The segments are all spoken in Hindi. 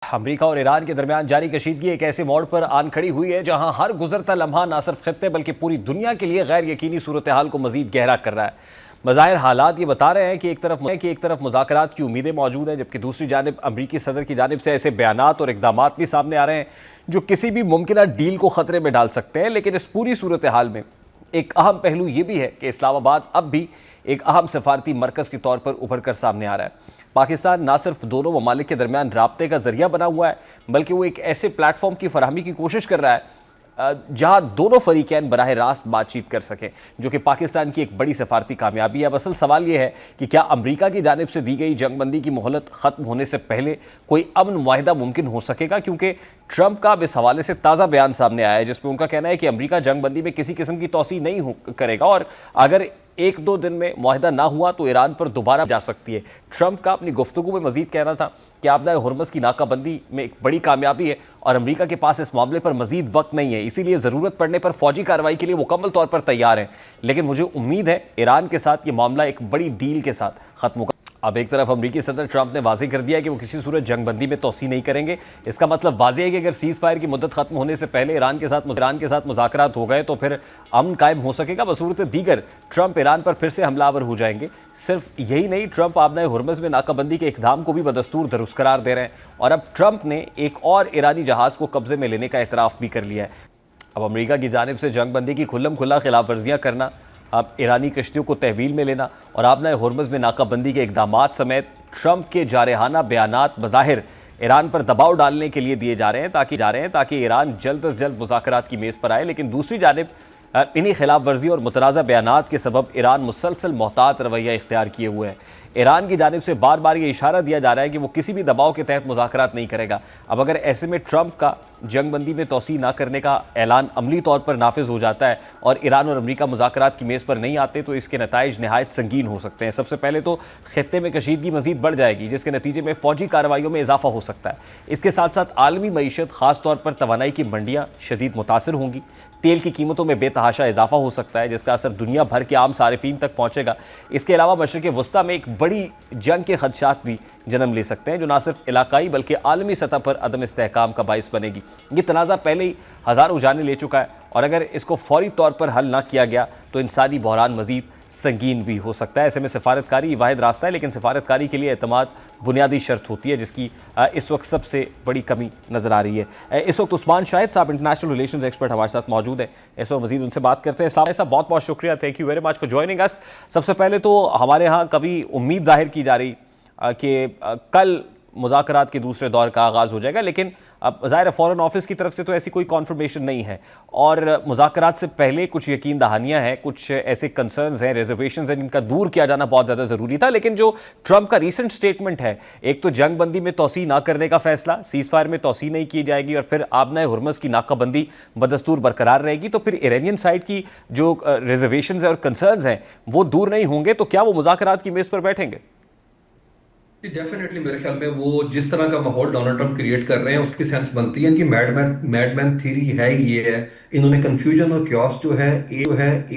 अमेरिका और ईरान के दरमियान जारी कशीदगी एक ऐसे मोड़ पर आन खड़ी हुई है जहां हर गुजरता लम्हा न सिर्फ खित्ते बल्कि पूरी दुनिया के लिए गैर यकीनी सूरत हाल को मजीद गहरा कर रहा है। बज़ाहिर हालात ये बता रहे हैं कि एक तरफ मुज़ाकरात की उम्मीदें मौजूद हैं, जबकि दूसरी जानिब अमरीकी सदर की जानिब से ऐसे बयानात और इक़दामात भी सामने आ रहे हैं जो किसी भी मुमकिन डील को ख़तरे में डाल सकते हैं। लेकिन इस पूरी सूरत हाल में एक अहम पहलू ये भी है कि इस्लामाबाद अब भी एक अहम सफारती मरकज़ के तौर पर उभर कर सामने आ रहा है। पाकिस्तान ना सिर्फ दोनों ममालिक के दरमियान राब्ते का जरिया बना हुआ है, बल्कि वो एक ऐसे प्लेटफॉर्म की फराहमी की कोशिश कर रहा है जहां दोनों फरीकैन बराह रास्त बातचीत कर सकें, जो कि पाकिस्तान की एक बड़ी सफारती कामयाबी है। अब असल सवाल यह है कि क्या अमरीका की जानिब से दी गई जंगबंदी की मोहलत ख़त्म होने से पहले कोई अमन मुआहिदा मुमकिन हो सकेगा, क्योंकि ट्रंप का अब इस हवाले से ताज़ा बयान सामने आया है जिसमें उनका कहना है कि अमरीका जंगबंदी में किसी किस्म की तोसी नहीं करेगा और अगर एक दो दिन में मुआहिदा ना हुआ तो ईरान पर दोबारा जा सकती है। ट्रंप का अपनी गुफ्तगू में मजीद कहना था कि आपदा हुर्मुज़ की नाकाबंदी में एक बड़ी कामयाबी है और अमरीका के पास इस मामले पर मजीद वक्त नहीं है, इसीलिए ज़रूरत पड़ने पर फौजी कार्रवाई के लिए मुकम्मल तौर पर तैयार हैं। लेकिन मुझे उम्मीद है ईरान के साथ ये मामला एक बड़ी डील के साथ ख़त्म होगा। अब एक तरफ अमरीकी सदर ट्रंप ने वाज़ेह कर दिया है कि वो किसी सूरत जंगबंदी में तोसी नहीं करेंगे। इसका मतलब वाज़ेह है कि अगर सीज़ फायर की मुद्दत खत्म होने से पहले ईरान के साथ मुज़ाकरात हो गए तो फिर अमन कायम हो सकेगा। बसूरत दीगर ट्रंप ईरान पर फिर से हमलावर हो जाएंगे। सिर्फ यही नहीं, ट्रंप आपदा हुर्मुज़ में नाकाबंदी के इक़दाम को भी बदस्तूर दुरुस्त करार दे रहे हैं और अब ट्रंप ने एक और ईरानी जहाज़ को कब्जे में लेने का एतराफ़ भी कर लिया है। अब अमरीका की जानिब से जंगबंदी की खुल्लम खुल्ला खिलाफ वर्जियाँ करना, अब ईरानी कश्तियों को तहवील में लेना और आपदा हुर्मुज़ में नाकाबंदी के इक़दामात समेत ट्रंप के जारहाना बयानात बज़ाहिर ईरान पर दबाव डालने के लिए दिए जा रहे हैं ताकि ईरान जल्द अज जल्द मुज़ाकरात की मेज़ पर आए। लेकिन दूसरी जानिब इन्हीं खिलाफ वर्जी और मुतनाज़ा बयानात के सबब ईरान मुसलसल मोहतात रवैया इख्तियार किए हुए है। ईरान की जानिब से बार बार ये इशारा दिया जा रहा है कि वो किसी भी दबाव के तहत मुज़ाकरात नहीं करेगा। अब अगर ऐसे में ट्रंप का जंगबंदी में तोसी ना करने का ऐलान अमली तौर पर नाफिज हो जाता है और ईरान और अमरीका मुज़ाकरात की मेज़ पर नहीं आते तो इसके नताइज नहायत संगीन हो सकते हैं। सबसे पहले तो खित्ते में कशीदगी मजीद बढ़ जाएगी, जिसके नतीजे में फ़ौजी कार्रवाइयों में इजाफा हो सकता है। इसके साथ साथ आलमी मईशत, ख़ास तौर पर तवानाई की मंडियाँ शदीद मुतासर होंगी। तेल की कीमतों में बेतहाशा इजाफा हो सकता है, जिसका असर दुनिया भर के आम सारिफीन तक पहुँचेगा। इसके अलावा मशरिक़ वस्ता में एक बड़ी जंग के खदशात भी जन्म ले सकते हैं, जो ना सिर्फ इलाकाई बल्कि आलमी सतह पर अदम इस्तेहकाम का बाइस बनेगी। ये तनाज़ा पहले ही हज़ारों जानें ले चुका है और अगर इसको फौरी तौर पर हल ना किया गया तो इंसानी बहरान मजीद संगीन भी हो सकता है। ऐसे में सिफारतकारी वाहिद रास्ता है, लेकिन सिफारतकारी के लिए एतमाद बुनियादी शर्त होती है, जिसकी इस वक्त सबसे बड़ी कमी नज़र आ रही है। इस वक्त उस्मान शाहिद साहब इंटरनेशनल रिलेशंस एक्सपर्ट हमारे साथ मौजूद है। इस वक्त मजीद उनसे बात करते हैं। साहब बहुत बहुत शुक्रिया, thank you very much for joining us. सबसे पहले तो हमारे यहाँ कभी उम्मीद जाहिर की जा रही कि कल मुज़ाकरात के दूसरे दौर का आगाज़ हो जाएगा, लेकिन अब ज़ाहिर फ़ॉरेन ऑफिस की तरफ से तो ऐसी कोई कॉन्फर्मेशन नहीं है और मुज़ाकरात से पहले कुछ यकीन दहानियाँ हैं, कुछ ऐसे कंसर्न्स हैं, रिजर्वेशंस हैं जिनका दूर किया जाना बहुत ज़्यादा ज़रूरी था। लेकिन जो ट्रंप का रीसेंट स्टेटमेंट है, एक तो जंगबंदी में तोसी ना करने का फैसला, सीज़ फायर में तोसी नहीं की जाएगी और फिर आपदा हुर्मुज़ की नाकाबंदी बदस्तूर बरकरार रहेगी, तो फिर ईरानियन साइड की जो रिजर्वेशंस हैं और कंसर्न्स हैं वो दूर नहीं होंगे, तो क्या वो मुज़ाकरात की मेज़ पर बैठेंगे? डेफिनेटली मेरे ख्याल में वो जिस तरह का माहौल डोनाल्ड ट्रंप क्रिएट कर रहे हैं उसकी सेंस बनती है। इनकी मैडमैन थ्योरी है ही ये है। इन्होंने कंफ्यूजन और क्योस जो है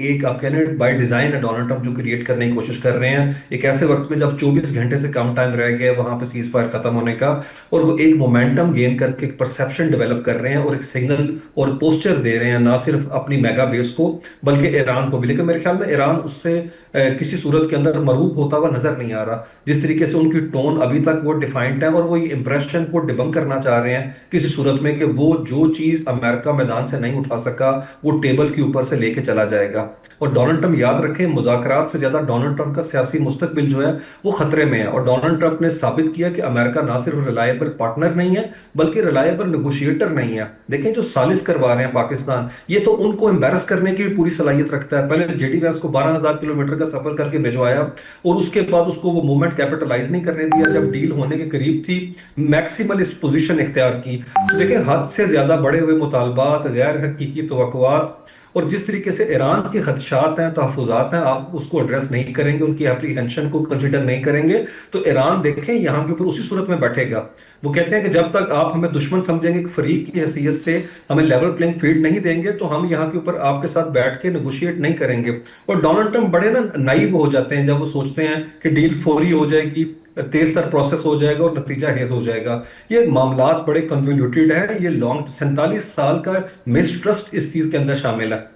एक आप कह लें बाय डिजाइन है डोनाल्ड ट्रंप जो क्रिएट करने की कोशिश कर रहे हैं एक ऐसे वक्त में जब 24 घंटे से कम टाइम रह गया वहां पे सीज फायर खत्म होने का, और वो एक मोमेंटम गेन करके एक परसेप्शन डेवलप कर रहे हैं और एक सिग्नल और पोस्टर दे रहे हैं ना सिर्फ अपनी मेगा बेस को बल्कि ईरान को भी। लेकिन मेरे ख्याल में ईरान उससे किसी सूरत के अंदर मरूब होता हुआ नजर नहीं आ रहा। जिस तरीके से उनकी टोन अभी तक वो डिफाइंड है और वो ये इंप्रेशन को डिबंक करना चाह रहे हैं किसी सूरत में कि वो जो चीज अमेरिका मैदान से नहीं उठा सका वो टेबल के ऊपर से लेके चला जाएगा। और डोनाल्ड ट्रंप याद रखें मुज़ाकरात से ज्यादा डोनाल्ड ट्रंप का सियासी मुस्तकबिल जो है वो खतरे में है। और डोनाल्ड ट्रंप ने साबित किया कि अमेरिका ना सिर्फ रिलायबल पार्टनर नहीं है बल्कि रिलायबल नेगोशिएटर नहीं है। देखें जो सालिस करवा रहे हैं पाकिस्तान, ये तो उनको एम्बेरस करने की भी पूरी सलाहियत रखता है। पहले जेडी वैंस को 12,000 किलोमीटर का सफर करके भिजवाया और उसके बाद उसको वो मूवमेंट कैपिटलाइज नहीं करने दिया। जब डील होने के करीब थी मैक्सिमलिस्ट पोजीशन इख्तियार की। तो देखें हद से ज्यादा बड़े हुए मुतालबात, गैर हकीकी तवक्कुआत और जिस तरीके से ईरान के खदशात हैं, तहफुजात हैं, आप उसको एड्रेस नहीं करेंगे, उनकी एप्रीहेंशन को कंसिडर नहीं करेंगे तो ईरान देखें यहाँ के ऊपर उसी सूरत में बैठेगा। वो कहते हैं कि जब तक आप हमें दुश्मन समझेंगे, एक फरीक की हैसियत से हमें लेवल प्लेइंग फील्ड नहीं देंगे, तो हम यहाँ के ऊपर आपके साथ बैठ के नेगोशिएट नहीं करेंगे। और डोनाल्ड ट्रंप बड़े ना नाइव हो जाते हैं जब वो सोचते हैं कि डील फौरी हो जाएगी, तेज तर प्रोसेस हो जाएगा और नतीजा हेज हो जाएगा। ये मामलात बड़े कन्वोल्यूटेड है, ये लॉन्ग 47 साल का मिसट्रस्ट इस चीज के अंदर शामिल है।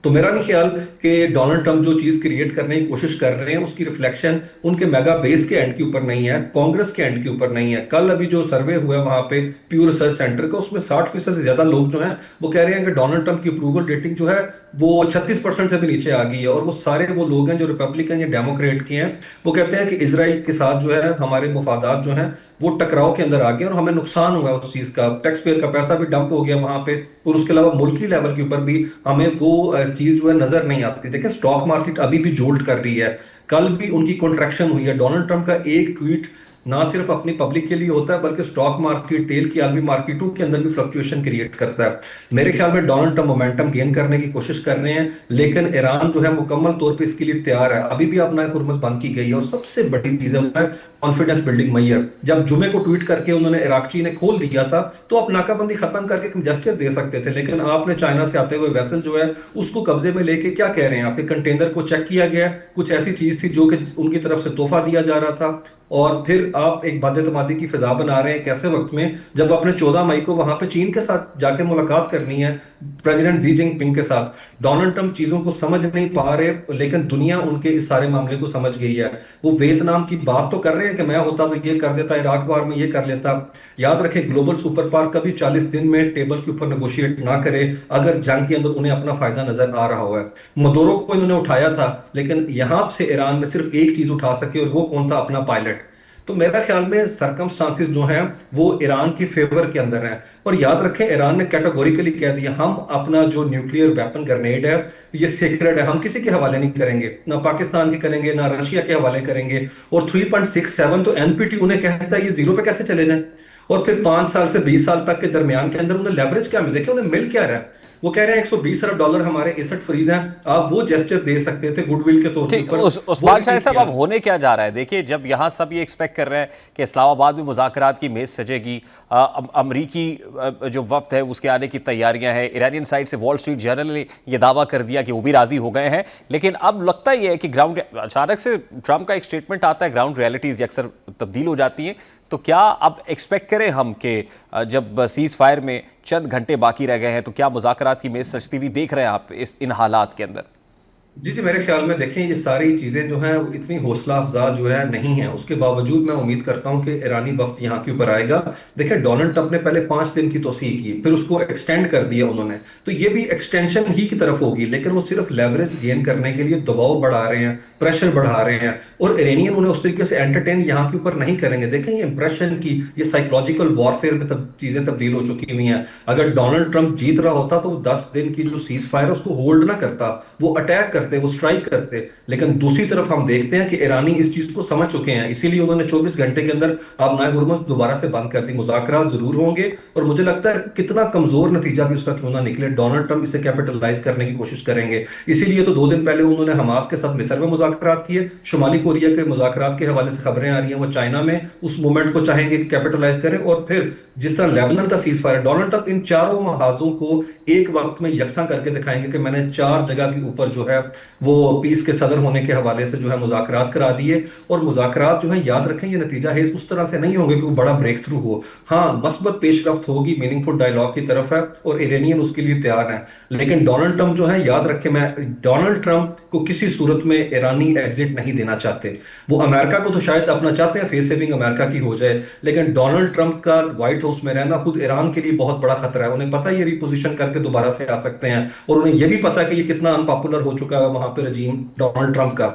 तो मेरा नहीं ख्याल कि डोनाल्ड ट्रंप जो चीज क्रिएट करने की कोशिश कर रहे हैं उसकी रिफ्लेक्शन उनके मेगा बेस के एंड के ऊपर नहीं है, कांग्रेस के एंड के ऊपर नहीं है। कल अभी जो सर्वे हुआ वहां पे प्यू रिसर्च सेंटर का, उसमें 60% से ज्यादा लोग जो हैं वो कह रहे हैं कि डोनाल्ड ट्रंप की अप्रूवल रेटिंग जो है वो 36% से भी नीचे आ गई है। और वो सारे वो लोग हैं जो रिपब्लिकन या डेमोक्रेट के हैं, वो कहते हैं कि इसराइल के साथ जो है हमारे मुफादात जो हैं वो टकराव के अंदर आ गए और हमें नुकसान हुआ है उस चीज का, टैक्स पेयर का पैसा भी डंप हो गया वहां पे, और उसके अलावा मुल्की लेवल के ऊपर भी हमें वो चीज जो है नजर नहीं आती। देखिए स्टॉक मार्केट अभी भी जोल्ट कर रही है, कल भी उनकी कॉन्ट्रैक्शन हुई है। डोनाल्ड ट्रंप का एक ट्वीट ना सिर्फ अपनी पब्लिक के लिए होता है बल्कि स्टॉक मार्केट, तेल की आलमी मार्केटों के अंदर भी फ्लक्चुएशन क्रिएट करता है। मेरे ख्याल में डोनाल्ड ट्रंप मोमेंटम गेन करने की कोशिश कर रहे हैं, लेकिन ईरान जो है मुकम्मल तौर पे इसके लिए तैयार है। अभी भी अपना हुर्मुज़ बंद की गई है और सबसे बड़ी चीज है कॉन्फिडेंस बिल्डिंग मैयर। जब जुमे को ट्वीट करके उन्होंने इराकची ने खोल दिया था तो आप नाकाबंदी खत्म करके एक जेस्चर दे सकते थे, लेकिन आपने चाइना से आते हुए वेसल जो है उसको कब्जे में लेके क्या कह रहे हैं, आपके कंटेनर को चेक किया गया, कुछ ऐसी चीज थी जो कि उनकी तरफ से तोहफा दिया जा रहा था, और फिर आप एक बाध्यतमादी की फिजा बना रहे हैं कैसे वक्त में जब आपने 14 मई को वहां पे चीन के साथ जाके मुलाकात करनी है, प्रेसिडेंट जी जिनपिंग के साथ। डोनाल्ड ट्रंप चीजों को समझ नहीं पा रहे, लेकिन दुनिया उनके इस सारे मामले को समझ गई है। वो वियतनाम की बात तो कर रहे हैं कि मैं होता तो ये कर देता, इराक वार में ये कर लेता। याद रखें ग्लोबल सुपर पावर कभी 40 दिन में टेबल के ऊपर नेगोशिएट ना करे अगर जंग के अंदर उन्हें अपना फायदा नजर आ रहा हुआ है। मदोरो को इन्होंने उठाया था, लेकिन यहां से ईरान में सिर्फ एक चीज उठा सके और वो कौन था, अपना पायलट। तो मेरा ख्याल में सरकमस्टांसिस जो हैं वो ईरान की फेवर के अंदर हैं। और याद रखें ईरान ने कैटेगोरिकली कह दिया हम अपना जो न्यूक्लियर वेपन ग्रेनेड है ये सीक्रेट है, हम किसी के हवाले नहीं करेंगे, ना पाकिस्तान के करेंगे ना रशिया के हवाले करेंगे। और 3.67 तो एनपीटी उन्हें कहता है ये जीरो पे कैसे चले जाए। और फिर 5 साल से 20 साल तक के दरमियान के अंदर उन्हें लेवरेज क्या मिल, देखिए उन्हें मिल क्या रहा है। वो कह रहे हैं 120 अरब डॉलर हमारे एसेट फ्रीज हैं, आप वो जेस्चर दे सकते थे गुडविल के तौर ठीक, पर। उस्मान शाह साहब अब होने क्या जा रहा है? देखिए जब यहाँ सब ये एक्सपेक्ट कर रहे हैं कि इस्लामाबाद में मुज़ाकरात की मेज सजेगी, अमरीकी जो वफ्द है उसके आने की तैयारियां हैं, ईरानियन साइड से वॉल स्ट्रीट जर्नल ने यह दावा कर दिया कि वो भी राजी हो गए हैं, लेकिन अब लगता ही है कि ग्राउंड, अचानक से ट्रंप का एक स्टेटमेंट आता है, ग्राउंड रियलिटीज अक्सर तब्दील हो जाती हैं। तो क्या अब एक्सपेक्ट करें हम कि जब सीज फायर में चंद घंटे बाकी रह गए हैं तो क्या मुज़ाकरात की मेज सजती हुई देख रहे हैं आप इन हालात के अंदर? जी जी, मेरे ख्याल में देखें ये सारी चीजें जो हैं इतनी हौसला अफजा जो है नहीं है, उसके बावजूद मैं उम्मीद करता हूं कि ईरानी वक्त यहाँ के ऊपर आएगा। देखिए डोनाल्ड ट्रंप ने पहले 5 दिन की तोसीह की, फिर उसको एक्सटेंड कर दिया उन्होंने, तो ये भी एक्सटेंशन ही की तरफ होगी, लेकिन वो सिर्फ लेवरेज गेन करने के लिए दबाव बढ़ा रहे हैं, प्रेशर बढ़ा रहे हैं। और इरानियन उन्हें उस तरीके से एंटरटेन यहाँ के ऊपर नहीं करेंगे। देखें ये इंप्रेशन की, ये साइकोलॉजिकल वॉरफेयर में चीजें तब्दील हो चुकी हुई हैं। अगर डोनाल्ड ट्रंप जीत रहा होता तो वो 10 दिन की जो सीज फायर है उसको होल्ड ना करता, वो अटैक करते, वो स्ट्राइक करते। लेकिन दूसरी तरफ हम देखते हैं कि ईरानी इस चीज को समझ चुके हैं, इसीलिए उन्होंने 24 घंटे के अंदर अपना हुर्मुज़ दोबारा से बंद कर दी। मुज़ाकरात जरूर होंगे और मुझे लगता है कितना कमजोर नतीजा भी उसका क्यों ना निकले, डोनाल्ड ट्रंप इसे कैपिटलाइज करने की कोशिश करेंगे। इसीलिए तो 2 दिन पहले उन्होंने हमास के साथ मिस्र में मुज़ाकरात किए, शुमाली कोरिया के मुज़ाकरात के हवाले से खबरें आ रही हैं वो चाइना में उस मूवमेंट को चाहेंगे कि कैपिटलाइज करें। और फिर जिस तरह लेबनान का सीज फायर, डोनाल्ड ट्रंप इन चारों महाजों को एक वक्त में यकसा करके दिखाएंगे कि मैंने 4 जगह के ऊपर जो है वो पीस के सदर होने के हवाले से जो है मुज़ाकरात करा दिए। और मुज़ाकरात जो है याद रखें ये नतीजा है उस तरह से नहीं होंगे कि वो बड़ा ब्रेक थ्रू हो, हाँ मस्बत पेशरफ्त होगी, मीनिंगफुल डायलॉग की तरफ है और इरानियन उसके लिए तैयार हैं। लेकिन डोनाल्ड ट्रंप जो है याद रखें, मैं डोनाल्ड ट्रंप को किसी सूरत में ईरानी एग्जिट नहीं देना चाहते। वो अमेरिका को तो शायद अपना चाहते हैं फेस सेविंग अमेरिका की हो जाए, लेकिन डोनाल्ड ट्रंप का व्हाइट हाउस में रहना खुद ईरान के लिए बहुत बड़ा खतरा है। उन्हें पता है ये रिपोजिशन करके दोबारा से आ सकते हैं, और उन्हें यह भी पता है कि ये कितना अनपॉपुलर हो चुका है वहां पे रजीम डोनाल्ड ट्रंप का।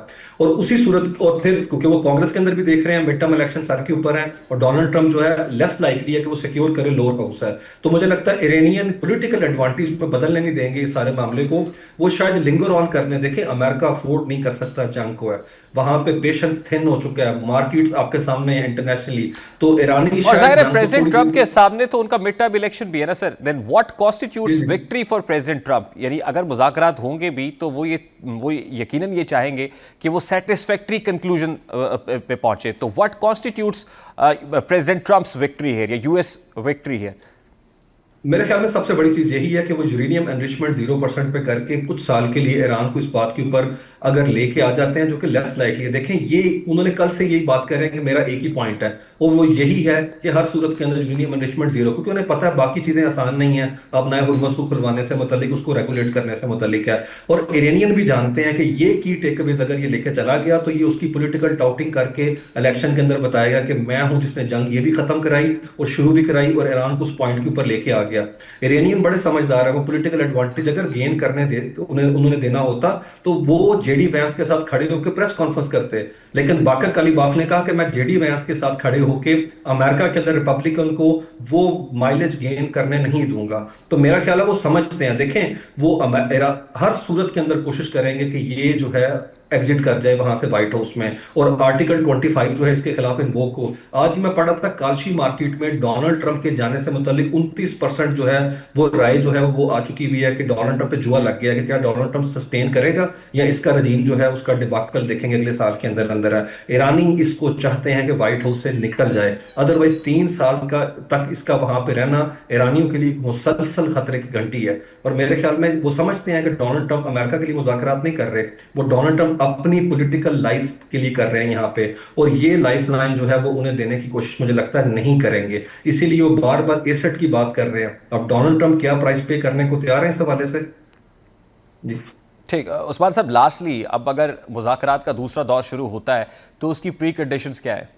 और उसी सूरत, और फिर क्योंकि वो कांग्रेस के अंदर भी देख रहे हैं मिड टर्म इलेक्शन सर के ऊपर है और डोनाल्ड ट्रंप जो है लेस लाइकली है कि वो सिक्योर करे लोअर हाउस है, तो मुझे लगता है इरानियन पॉलिटिकल एडवांटेज पर बदलने नहीं देंगे इस सारे मामले को, वो शायद लिंगर ऑन करने देखें। अमेरिका अफोर्ड नहीं कर सकता जंग को है, वहां पे पेशेंस थिन हो चुका है, मार्केट्स आपके सामने है इंटरनेशनली। तो ईरानी और शायद जाहिर है जंग को प्रेसिडेंट थोड़ी ट्रंप देर के सामने तो उनका मिड टर्म इलेक्शन भी है ना sir. Then what the constitutes the victory for president Trump? यानी अगर मुज़ाकरात होंगे भी तो वो यकीनन ये चाहेंगे कि वो सेटिस्फैक्ट्री कंक्लूजन पे पहुंचे। तो what constitutes president Trump's victory है या यूएस विक्ट्री है? मेरे ख्याल में सबसे बड़ी चीज यही है कि वो यूरेनियम एनरिचमेंट 0% पे करके कुछ साल के लिए ईरान को इस बात के ऊपर अगर लेके आ जाते हैं, जो कि लेस लाइकली है। देखें, ये उन्होंने कल से यही बात कर रहे हैं कि मेरा एक ही पॉइंट है और वो यही है कि हर सूरत के अंदर यूरेनियम एनरिचमेंट जीरो, क्योंकि उन्हें पता है बाकी चीजें आसान नहीं है। अब नए हुर्मुज़ को खुलवाने से मुतलिक, उसको रेगुलेट करने से मुतलिक है। और इरानियन भी जानते हैं कि ये की टेकअवेज अगर ये लेके चला गया तो ये उसकी पॉलिटिकल टाउटिंग करके इलेक्शन के अंदर बताएगा कि मैं हूं जिसने जंग ये भी खत्म कराई और शुरू भी कराई और ईरान को उस पॉइंट के ऊपर लेके आ गया। इरानियन बड़े समझदार है, वो पॉलिटिकल एडवांटेज अगर गेन करने दे तो उन्होंने देना होता तो वो जेडी वैंस के साथ खड़े होकर प्रेस कॉन्फ्रेंस करते। लेकिन बाकर कालीबाफ ने कहा कि मैं जेडी वैंस के साथ खड़े होकर अमेरिका के अंदर रिपब्लिकन को वो माइलेज गेन करने नहीं दूंगा। तो मेरा ख्याल है वो समझते हैं। देखें, वो हर सूरत के अंदर कोशिश करेंगे कि ये जो है एग्जिट कर जाए वहां से व्हाइट हाउस में, और आर्टिकल 25 जो है इसके खिलाफ इन्वोक हो। आज मैं पढ़ा था कालशी मार्केट में डोनाल्ड ट्रंप के जाने से मुतालिक 29% जो है वो राय जो है वो आ चुकी हुई है कि डोनाल्ड ट्रंप पे जुआ लग गया है कि क्या डोनाल्ड ट्रंप सस्टेन करेगा या इसका रजीम जो है उसका डिबाकल देखेंगे अगले साल के अंदर अंदर है। ईरानी इसको चाहते हैं कि व्हाइट हाउस से निकल जाए, अदरवाइज 3 साल का तक इसका वहां पे रहना ईरानियों के लिए मुसलसल खतरे की घंटी है। और मेरे ख्याल में वो समझते हैं कि डोनाल्ड ट्रंप अमेरिका के लिए मुज़ाकरात नहीं कर रहे, वो डोनाल्ड ट्रंप अपनी पॉलिटिकल लाइफ के लिए कर रहे हैं यहाँ पे। और ये लाइफ लाइन जो है वो उन्हें देने की कोशिश मुझे लगता है नहीं करेंगे, इसीलिए वो बार बार एसेट की बात कर रहे हैं। अब डोनाल्ड ट्रंप क्या प्राइस पे करने को तैयार है इस हवाले से। जी ठीक। उस्मान साहब, लास्टली अब अगर मुज़ाकरात का दूसरा दौर शुरू होता है तो उसकी प्री कंडीशंस क्या है?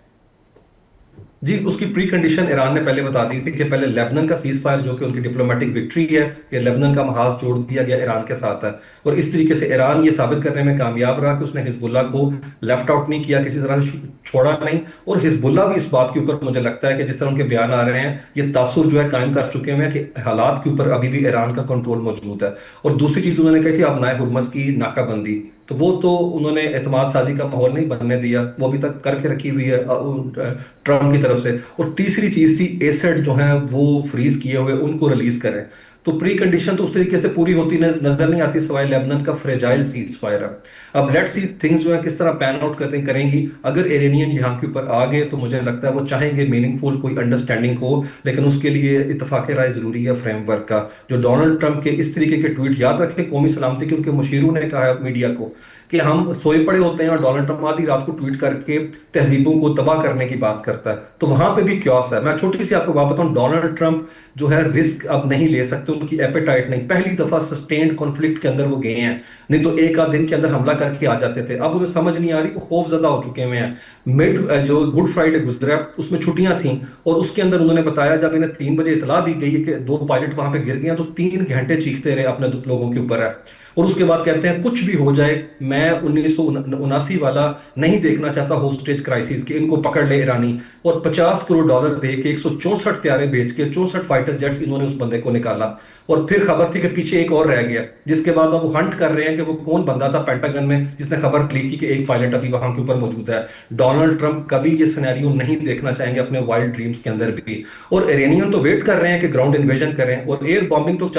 जी, उसकी प्री कंडीशन ईरान ने पहले बता दी थी कि पहले लेबनान का सीज फायर जो कि उनकी डिप्लोमेटिक विक्ट्री है कि लेबनान का महाज जोड़ दिया गया ईरान के साथ है। और इस तरीके से ईरान ये साबित करने में कामयाब रहा कि उसने हिजबुल्लाह को लेफ्ट आउट नहीं किया, किसी तरह से छोड़ा नहीं। और हिजबुल्लाह भी इस बात के ऊपर मुझे लगता है कि जिस तरह उनके बयान आ रहे हैं ये तासुर जो है कायम कर चुके हैं कि हालात के ऊपर अभी भी ईरान का कंट्रोल मौजूद है। और दूसरी चीज उन्होंने कही थी अपनाए हुर्मस की नाकाबंदी, तो वो तो उन्होंने एतमाद साजी का माहौल नहीं बनने दिया, वो अभी तक करके रखी हुई है ट्रम्प की तरफ से। और तीसरी चीज थी एसेट जो है वो फ्रीज किए हुए उनको रिलीज करें। तो प्री कंडीशन तो उस तरीके से पूरी होती नजर नहीं आती सिवाय लेबनान का फ्रेजाइल सीज फायर है। अब लेट्स सी थिंग्स जो है किस तरह पैन आउट करेंगी। अगर इरानियन यहाँ के ऊपर आ गए तो मुझे लगता है वो चाहेंगे मीनिंगफुल कोई अंडरस्टैंडिंग हो, लेकिन उसके लिए इतफाक राय जरूरी है फ्रेमवर्क का। जो डोनाल्ड ट्रंप के इस तरीके के ट्वीट, याद रखें कौमी सलामती के उनके मुशीरों ने कहा है मीडिया को कि हम सोए पड़े होते हैं और डोनाल्ड ट्रंप आधी रात को ट्वीट करके तहजीबों को तबाह करने की बात करता है। तो वहां पे भी क्योस है। मैं छोटी सी आपको बात बताऊं, डोनाल्ड ट्रंप जो है रिस्क अब नहीं ले सकते, उनकी एपेटाइट नहीं। पहली दफा सस्टेन्ड कॉन्फ्लिक्ट के अंदर वो गए हैं, नहीं तो एक आध दिन के अंदर हमला करके आ जाते थे। अब उन्हें समझ नहीं आ रही, वो खौफ ज्यादा हो चुके हुए हैं। मिड जो गुड फ्राइडे गुजरा उसमें छुट्टियां थी और उसके अंदर उन्होंने बताया जब इन्हें 3 बजे इतला दी गई है कि 2 पायलट वहां पे गिर गए तो 3 घंटे चीखते रहे अपने लोगों के ऊपर है। और उसके बाद कहते हैं कुछ भी हो जाए मैं 1979 वाला नहीं देखना चाहता होस्टेज क्राइसिस के, इनको पकड़ ले ईरानी। और $50 करोड़ दे के 164 त्यारे बेच के 64 फाइटर जेट्स इन्होंने उस बंदे को निकाला। और फिर खबर थी कि पीछे एक और रह गया, जिसके बाद अब वो हंट कर रहे हैं कि वो कौन बंदा था पेंटागन में जिसने खबर लीक की कि एक पायलट अभी वहां के ऊपर मौजूद है। डोनाल्ड ट्रंप कभी ये सिनेरियो नहीं देखना चाहेंगे अपने वाइल्ड ड्रीम्स के अंदर भी। और इरानियन तो वेट कर रहे हैं कि ग्राउंड इन्वेजन करें, और एयर बॉम्बिंग तो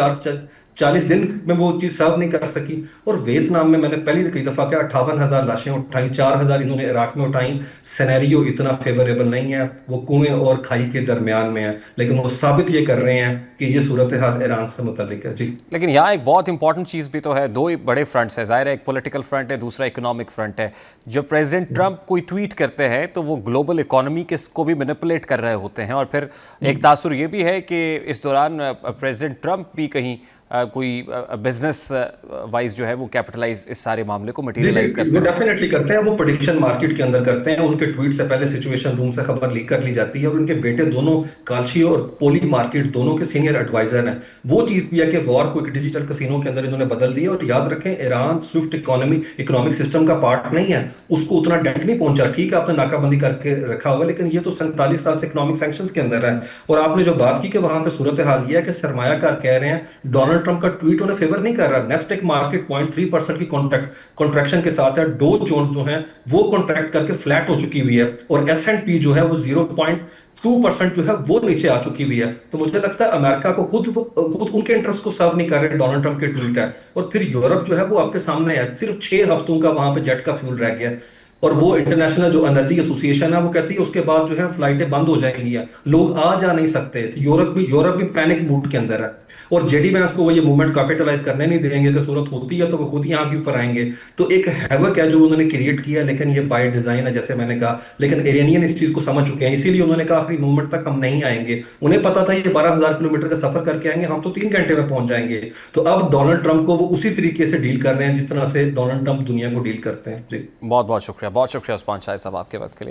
40 दिन में वो चीज सर्व नहीं कर सकी। और वियतनाम में मैंने पहली कई दफा क्या 58,000 लाशें उठाई, 4,000 इन्होंने इराक में उठाई। सिनेरियो इतना फेवरेबल नहीं है, वो कुएं और खाई के दरमियान में है, लेकिन वो साबित ये कर रहे हैं कि ये सूरत हाल ईरान से मुतालिक है। जी, लेकिन यहाँ एक बहुत इंपॉर्टेंट चीज़ भी तो है। दो ही बड़े फ्रंट्स है, जाहिर है एक पॉलिटिकल फ्रंट है, दूसरा इकोनॉमिक फ्रंट है। जब प्रेसिडेंट ट्रंप कोई ट्वीट करते हैं तो वो ग्लोबल इकोनॉमी के को भी मैनिपुलेट कर रहे होते हैं। और फिर एक तासुर ये भी है कि इस दौरान प्रेसिडेंट ट्रंप भी कहीं कोई बिजनेस वाइज जो है वो कैपिटलाइज इस सारे मामले को मटेरियलाइज करते वो हैं। डेफिनेटली करते हैं। वो प्रेडिक्शन मार्केट के अंदर करते हैं, उनके ट्वीट से पहले सिचुएशन रूम से खबर लीक कर ली जाती है। और उनके बेटे दोनों कालशी और पोली मार्केट दोनों के सीनियर एडवाइजर हैं। वो चीज भी है कि वॉर को एक डिजिटल कसिनो के अंदर इन्होंने बदल दिया। और याद रखें ईरान स्विफ्ट इकोनॉमिक सिस्टम का पार्ट नहीं है, उसको उतना डेंट नहीं पहुंचा। ठीक है आपने नाकाबंदी करके रखा हुआ, लेकिन ये तो 47 साल से इकोनॉमिक सैंक्शंस के अंदर है। और आपने जो बात की कि वहां पे सूरत हाल ये है कि सरमायाकार कह रहे हैं डोनाल्ड डोनाल्ड ट्रंप का ट्वीट उन्हें फेवर नहीं कर रहा। नेस्टेक मार्केट 0.3% की कॉन्ट्रैक्शन के साथ है। डो जोन्स जो है वो कॉन्ट्रैक्ट करके फ्लैट हो चुकी हुई है, और S&P जो है वो 0.2% जो है वो नीचे आ चुकी हुई है। तो मुझे लगता है अमेरिका को खुद उनके इंटरेस्ट को सर्व नहीं कर रहे डोनाल्ड ट्रंप के ट्वीट है। और फिर यूरोप जो है वो आपके सामने है, सिर्फ 6 हफ्तों का वहां पे जेट का फ्यूल रह गया, और वो इंटरनेशनल जो एनर्जी एसोसिएशन है वो कहती है उसके बाद जो है फ्लाइटें बंद हो जाएंगी, लोग आ जा नहीं सकते। तो यूरोप भी पैनिक मूड के अंदर है, और जेडी वैंस को वो ये मूवमेंट कैपिटलाइज करने नहीं देंगे कि सूरत होती है तो वो खुद ही यहाँ के ऊपर आएंगे। तो एक हैवक है जो उन्होंने क्रिएट किया, लेकिन ये बाय डिजाइन है जैसे मैंने कहा। लेकिन इरानियन इस चीज को समझ चुके हैं, इसीलिए उन्होंने कहा आखिरी मूवमेंट तक हम नहीं आएंगे। उन्हें पता था ये 12,000 किलोमीटर का सफर करके आएंगे, हम तो 3 घंटे में पहुंच जाएंगे। तो अब डोनाल्ड ट्रंप को वो उसी तरीके से डील कर रहे हैं जिस तरह से डोनाल्ड ट्रंप दुनिया को डील करते हैं। जी बहुत बहुत शुक्रिया उस्मान शाह साहब आपके वक्त के लिए।